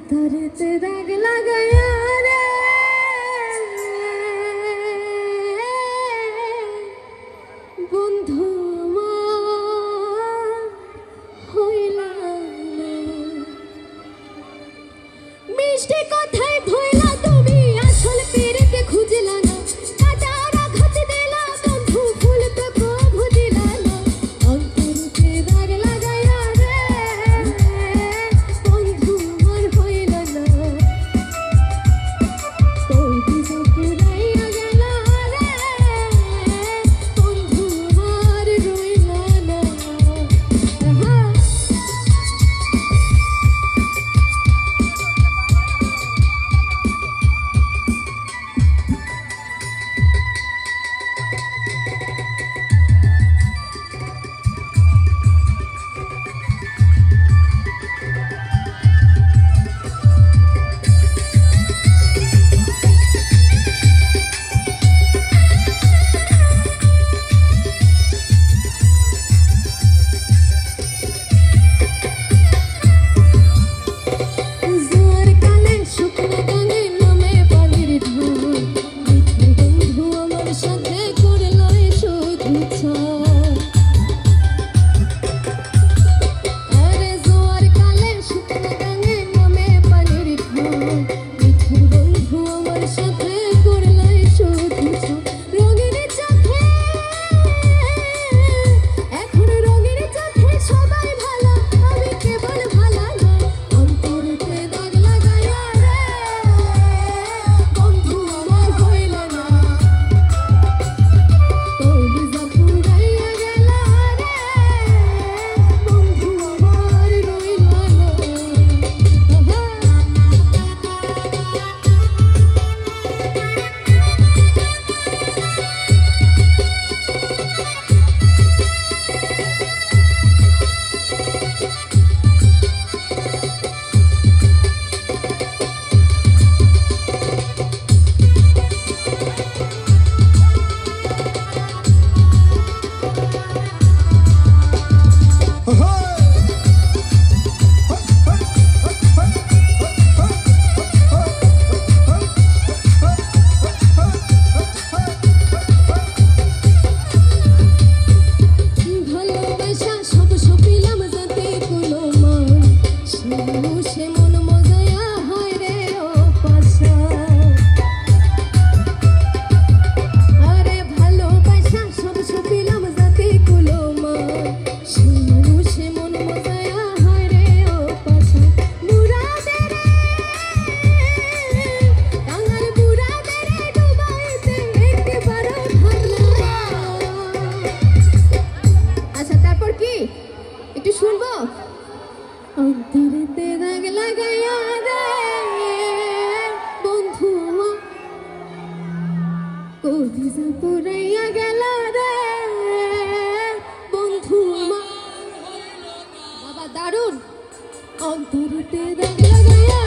অন্তরেতে দাগ লাগায়া রে বন্ধু আমার হইলা না। মিষ্টি কথায় ভইলা তুমি আসল পেরেতে খুঁজলা না, কাটার আঘাত দিলা বন্ধু ফুল তো কভু দিলা না। অন্তরেতে দাগ লাগায়া রে বন্ধু আমার হইলা না, তোর দিশা পুরাইয়া গেলা রে বন্ধু আমার রইলা না। জোয়ার কালে শুকনো গানে নামে পানির ঢল, মিঠু বন্ধু আমার সাথে করলো শুধু ছল। আরে জোয়ার কালে শুকনো গানে নামে পানির ঢল, মিঠু বন্ধু আমার সাথে করলো শুধু ছল। রঙিন চোখে এখন রঙিন চোখে সবাই ভালো, আমি কেবল ভালো না। অন্তরেতে দাগ লাগায়া রে বন্ধু আমার হইলা না, তোর দিশা পুরাইয়া গেলা রে বন্ধু আমার রইলা না। ভালোবাসা সব সপিলাম যাতে কোনো মান, সে মন মজায়া হয় রে ও পাশা। আরে ভালোবাসা সব সপিলাম যাতে কোনো মান, সে মন মজায়া হয় রে ও পাশা। মুরাদের টাঙ্গাল মুরাদের ডুবাইতে একবারও ভাবলা। আচ্ছা তারপর কি একটু শুনবো? অন্তরেতে দাগ লাগায়া রে বন্ধু আমার কলিজা পুরাইয়া গেলা রে বন্ধু আমার। বাবা দারুণ। অন্তরেতে দাগ লাগায়া